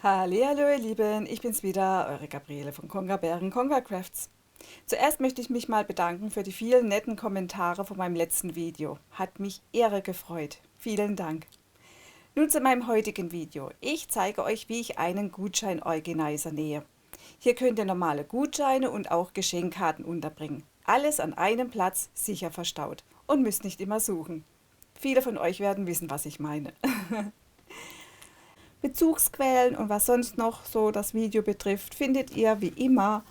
Hallihallo ihr Lieben, ich bin's wieder, eure Gabriele von Konga Bären Konga Crafts. Zuerst möchte ich mich mal bedanken für die vielen netten Kommentare von meinem letzten Video. Hat mich irre gefreut. Vielen Dank. Nun zu meinem heutigen Video. Ich zeige euch, wie ich einen Gutschein-Organizer nähe. Hier könnt ihr normale Gutscheine und auch Geschenkkarten unterbringen. Alles an einem Platz, sicher verstaut und müsst nicht immer suchen. Viele von euch werden wissen, was ich meine. Bezugsquellen und was sonst noch so das Video betrifft, findet ihr wie immer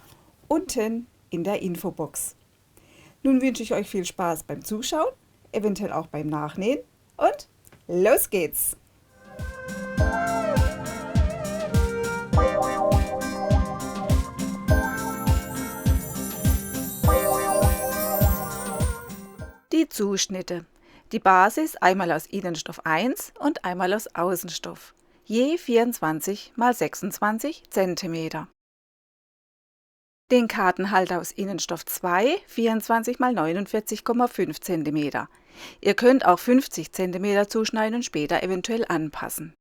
unten in der Infobox. Nun wünsche ich euch viel Spaß beim Zuschauen, eventuell auch beim Nachnähen und los geht's! Die Zuschnitte. Die Basis einmal aus Innenstoff 1 und einmal aus Außenstoff. Je 24 x 26 cm. Den Kartenhalter aus Innenstoff 2, 24 x 49,5 cm. Ihr könnt auch 50 cm zuschneiden und später eventuell anpassen.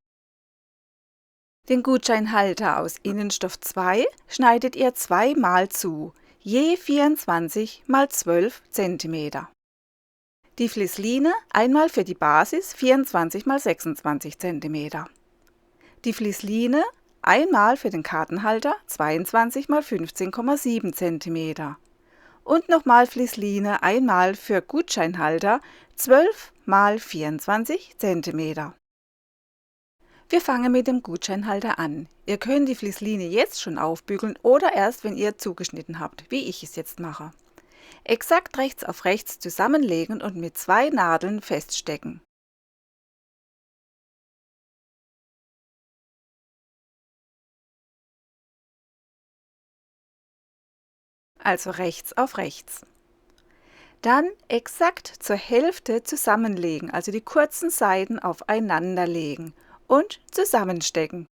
Den Gutscheinhalter aus Innenstoff 2 schneidet ihr zweimal zu, je 24 x 12 cm. Die Flissline einmal für die Basis 24 x 26 cm. Die Flissline einmal für den Kartenhalter 22 x 15,7 cm. Und nochmal Flissline einmal für Gutscheinhalter 12 x 24 cm. Wir fangen mit dem Gutscheinhalter an. Ihr könnt die Flissline jetzt schon aufbügeln oder erst, wenn ihr zugeschnitten habt, wie ich es jetzt mache. Exakt rechts auf rechts zusammenlegen und mit 2 Nadeln feststecken. Also rechts auf rechts. Dann exakt zur Hälfte zusammenlegen, also die kurzen Seiten aufeinander legen und zusammenstecken.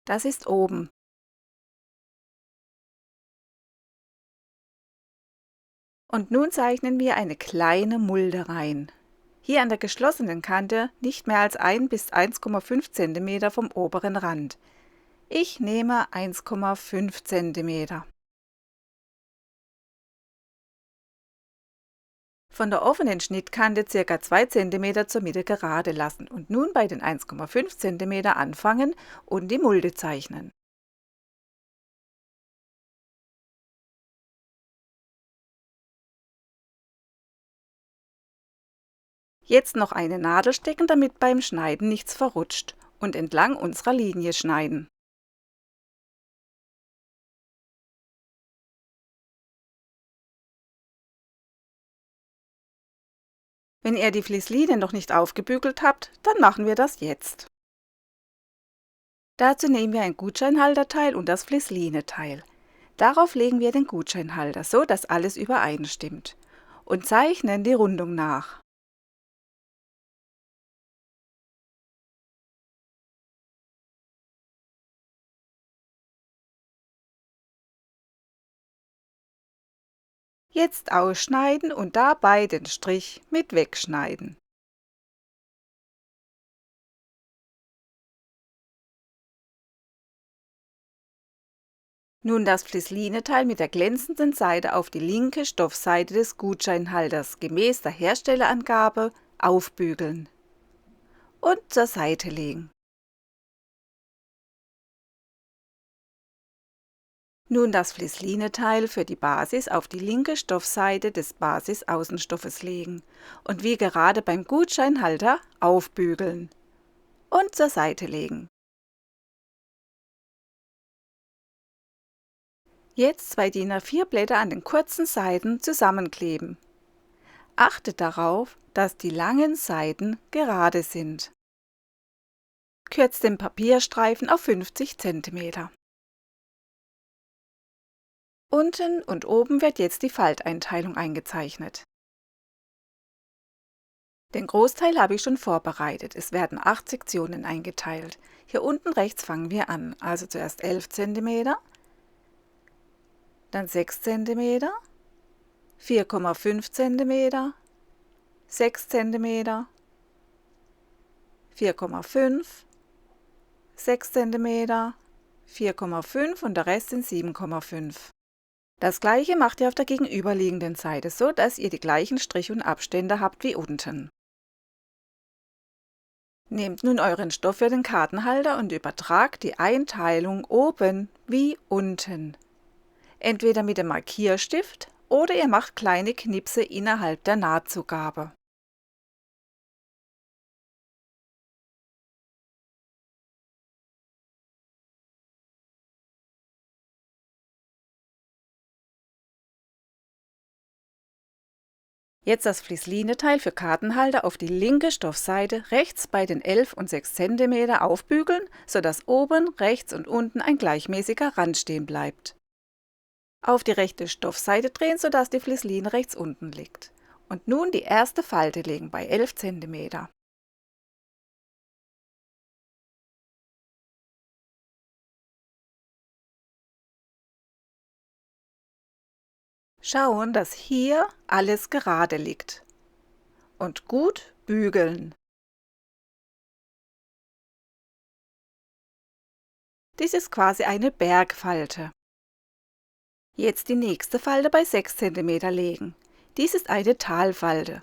Das ist oben. Und nun zeichnen wir eine kleine Mulde rein. Hier an der geschlossenen Kante nicht mehr als 1 bis 1,5 cm vom oberen Rand. Ich nehme 1,5 cm. Von der offenen Schnittkante ca. 2 cm zur Mitte gerade lassen und nun bei den 1,5 cm anfangen und die Mulde zeichnen. Jetzt noch eine Nadel stecken, damit beim Schneiden nichts verrutscht, und entlang unserer Linie schneiden. Wenn ihr die Flissline noch nicht aufgebügelt habt, dann machen wir das jetzt. Dazu nehmen wir ein Gutscheinhalterteil und das Flissline-Teil. Darauf legen wir den Gutscheinhalter, so dass alles übereinstimmt, und zeichnen die Rundung nach. Jetzt ausschneiden und dabei den Strich mit wegschneiden. Nun das Flissline-Teil mit der glänzenden Seite auf die linke Stoffseite des Gutscheinhalters gemäß der Herstellerangabe aufbügeln und zur Seite legen. Nun das Flissline-Teil für die Basis auf die linke Stoffseite des Basis-Außenstoffes legen und wie gerade beim Gutscheinhalter aufbügeln und zur Seite legen. Jetzt 2 DIN A4 Blätter an den kurzen Seiten zusammenkleben. Achtet darauf, dass die langen Seiten gerade sind. Kürzt den Papierstreifen auf 50 cm. Unten und oben wird jetzt die Falteinteilung eingezeichnet. Den Großteil habe ich schon vorbereitet. Es werden 8 Sektionen eingeteilt. Hier unten rechts fangen wir an. Also zuerst 11 cm, dann 6 cm, 4,5 cm, 6 cm, 4,5, 6 cm, 4,5 und der Rest sind 7,5. Das gleiche macht ihr auf der gegenüberliegenden Seite, so dass ihr die gleichen Striche und Abstände habt wie unten. Nehmt nun euren Stoff für den Kartenhalter und übertragt die Einteilung oben wie unten. Entweder mit dem Markierstift oder ihr macht kleine Knipse innerhalb der Nahtzugabe. Jetzt das Flissline-Teil für Kartenhalter auf die linke Stoffseite rechts bei den 11 und 6 cm aufbügeln, sodass oben, rechts und unten ein gleichmäßiger Rand stehen bleibt. Auf die rechte Stoffseite drehen, sodass die Flissline rechts unten liegt. Und nun die erste Falte legen bei 11 cm. Schauen, dass hier alles gerade liegt. Und gut bügeln. Dies ist quasi eine Bergfalte. Jetzt die nächste Falte bei 6 cm legen. Dies ist eine Talfalte.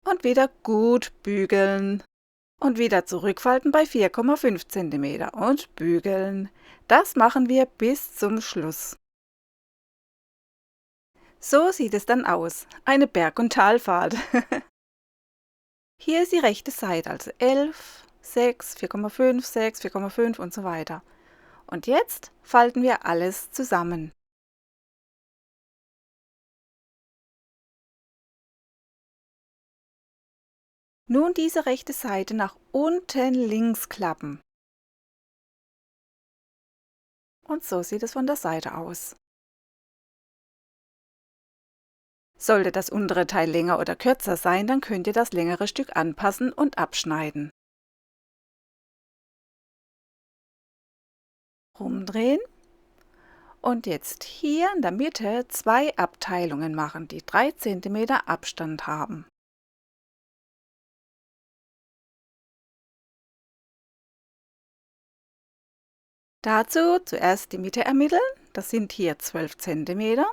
Und wieder gut bügeln. Und wieder zurückfalten bei 4,5 cm und bügeln. Das machen wir bis zum Schluss. So sieht es dann aus, eine Berg- und Talfahrt. Hier ist die rechte Seite, also 11, 6, 4,5, 6, 4,5 und so weiter. Und jetzt falten wir alles zusammen. Nun diese rechte Seite nach unten links klappen. Und so sieht es von der Seite aus. Sollte das untere Teil länger oder kürzer sein, dann könnt ihr das längere Stück anpassen und abschneiden. Rumdrehen und jetzt hier in der Mitte 2 Abteilungen machen, die 3 cm Abstand haben. Dazu zuerst die Mitte ermitteln, das sind hier 12 cm.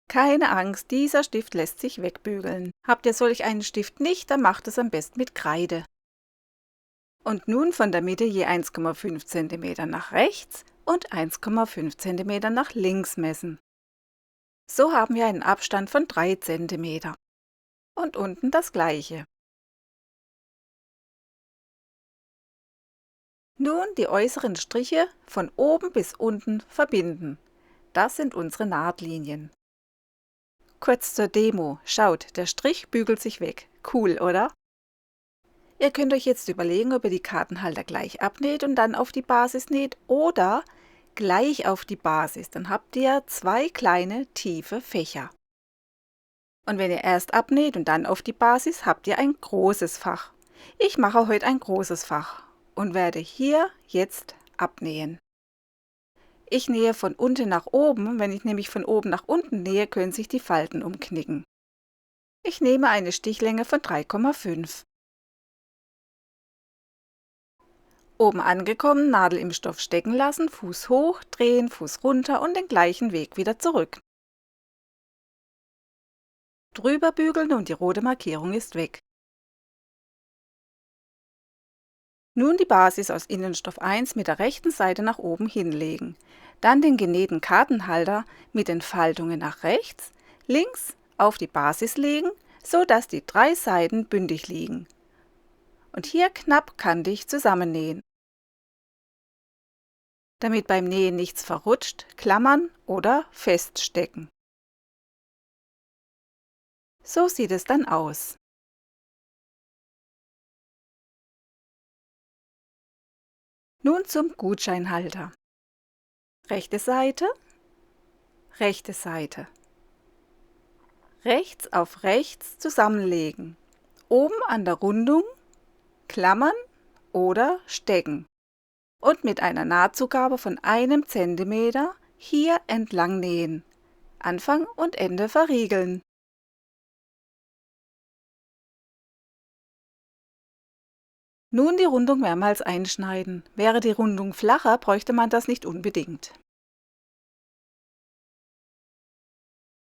Keine Angst, dieser Stift lässt sich wegbügeln. Habt ihr solch einen Stift nicht, dann macht es am besten mit Kreide. Und nun von der Mitte je 1,5 cm nach rechts und 1,5 cm nach links messen. So haben wir einen Abstand von 3 cm. Und unten das gleiche. Nun die äußeren Striche von oben bis unten verbinden. Das sind unsere Nahtlinien. Kurz zur Demo. Schaut, der Strich bügelt sich weg. Cool, oder? Ihr könnt euch jetzt überlegen, ob ihr die Kartenhalter gleich abnäht und dann auf die Basis näht oder gleich auf die Basis. Dann habt ihr 2 kleine tiefe Fächer. Und wenn ihr erst abnäht und dann auf die Basis, habt ihr ein großes Fach. Ich mache heute ein großes Fach und werde hier jetzt abnähen. Ich nähe von unten nach oben, wenn ich nämlich von oben nach unten nähe, können sich die Falten umknicken. Ich nehme eine Stichlänge von 3,5. Oben angekommen, Nadel im Stoff stecken lassen, Fuß hoch, drehen, Fuß runter und den gleichen Weg wieder zurück. Drüber bügeln und die rote Markierung ist weg. Nun die Basis aus Innenstoff 1 mit der rechten Seite nach oben hinlegen. Dann den genähten Kartenhalter mit den Faltungen nach rechts, links auf die Basis legen, so dass die 3 Seiten bündig liegen. Und hier knapp kantig zusammennähen. Damit beim Nähen nichts verrutscht, klammern oder feststecken. So sieht es dann aus. Nun zum Gutscheinhalter. Rechte Seite, rechte Seite. rechts auf rechts zusammenlegen, oben an der Rundung klammern oder stecken und mit einer Nahtzugabe von 1 cm hier entlang nähen, Anfang und Ende verriegeln. Nun die Rundung mehrmals einschneiden. Wäre die Rundung flacher, bräuchte man das nicht unbedingt.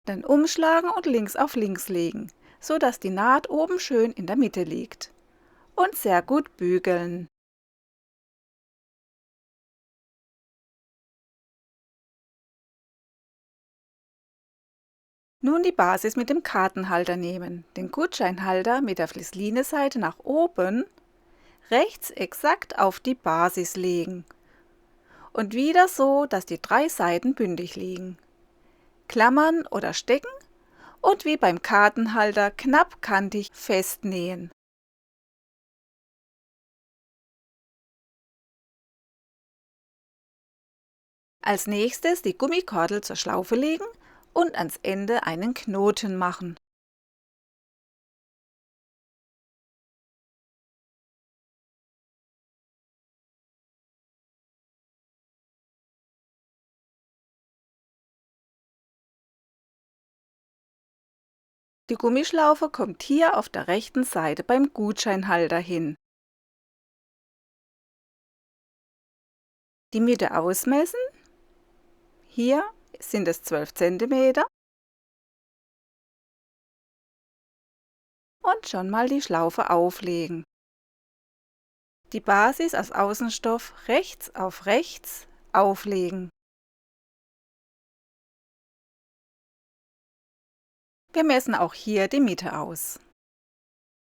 Dann umschlagen und links auf links legen, so dass die Naht oben schön in der Mitte liegt. Und sehr gut bügeln. Nun die Basis mit dem Kartenhalter nehmen, den Gutscheinhalter mit der Flissline-Seite nach oben, rechts exakt auf die Basis legen und wieder so, dass die 3 Seiten bündig liegen. Klammern oder stecken und wie beim Kartenhalter knapp kantig festnähen. Als nächstes die Gummikordel zur Schlaufe legen und ans Ende einen Knoten machen. Die Gummischlaufe kommt hier auf der rechten Seite beim Gutscheinhalter hin. Die Mitte ausmessen. Hier sind es 12 cm und schon mal die Schlaufe auflegen. Die Basis aus Außenstoff rechts auf rechts auflegen. Wir messen auch hier die Mitte aus.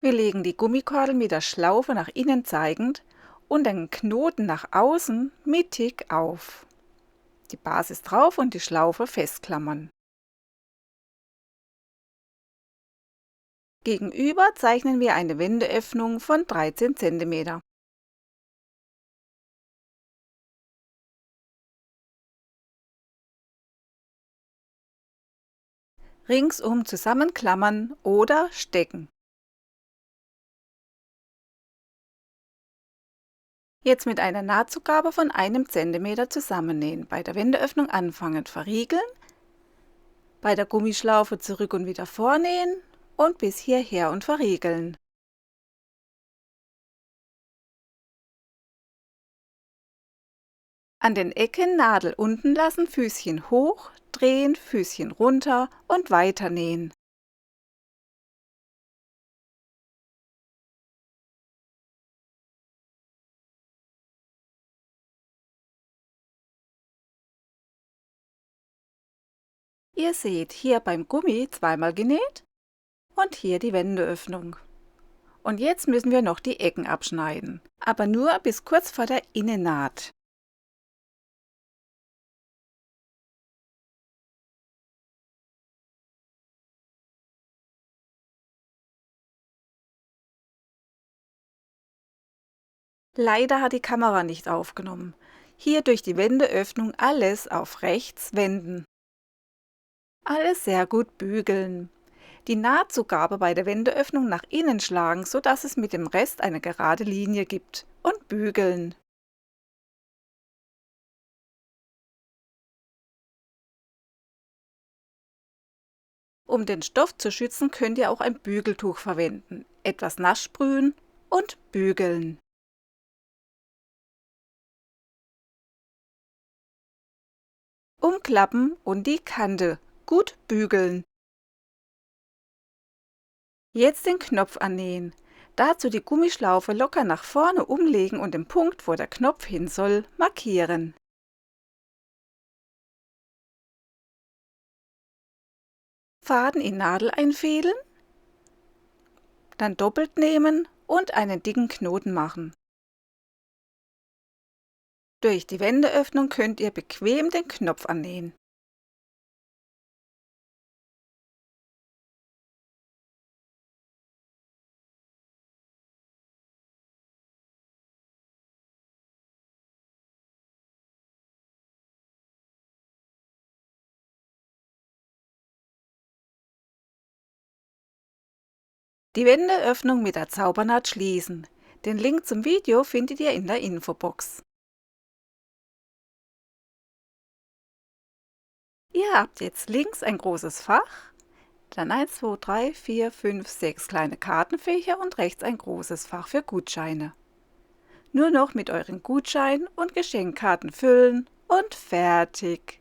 Wir legen die Gummikordel mit der Schlaufe nach innen zeigend und den Knoten nach außen mittig auf. Die Basis drauf und die Schlaufe festklammern. Gegenüber zeichnen wir eine Wendeöffnung von 13 cm. Ringsum zusammenklammern oder stecken. Jetzt mit einer Nahtzugabe von 1 cm zusammennähen. Bei der Wendeöffnung anfangen verriegeln, bei der Gummischlaufe zurück und wieder vornähen und bis hierher und verriegeln. An den Ecken Nadel unten lassen, Füßchen hoch, drehen, Füßchen runter und weiternähen. Ihr seht hier beim Gummi zweimal genäht und hier die Wendeöffnung. Und jetzt müssen wir noch die Ecken abschneiden, aber nur bis kurz vor der Innennaht. Leider hat die Kamera nicht aufgenommen. Hier durch die Wendeöffnung alles auf rechts wenden. Alles sehr gut bügeln. Die Nahtzugabe bei der Wendeöffnung nach innen schlagen, sodass es mit dem Rest eine gerade Linie gibt und bügeln. Um den Stoff zu schützen, könnt ihr auch ein Bügeltuch verwenden. Etwas nass sprühen und bügeln. Umklappen und die Kante gut bügeln. Jetzt den Knopf annähen. Dazu die Gummischlaufe locker nach vorne umlegen und den Punkt, wo der Knopf hin soll, markieren. Faden in Nadel einfädeln, dann doppelt nehmen und einen dicken Knoten machen. Durch die Wendeöffnung könnt ihr bequem den Knopf annähen. Die Wendeöffnung mit der Zaubernaht schließen. Den Link zum Video findet ihr in der Infobox. Ihr habt jetzt links ein großes Fach, dann 1, 2, 3, 4, 5, 6 kleine Kartenfächer und rechts ein großes Fach für Gutscheine. Nur noch mit euren Gutschein- und Geschenkkarten füllen und fertig.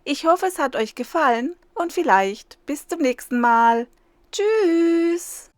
Ich hoffe, es hat euch gefallen und vielleicht bis zum nächsten Mal. Tschüss!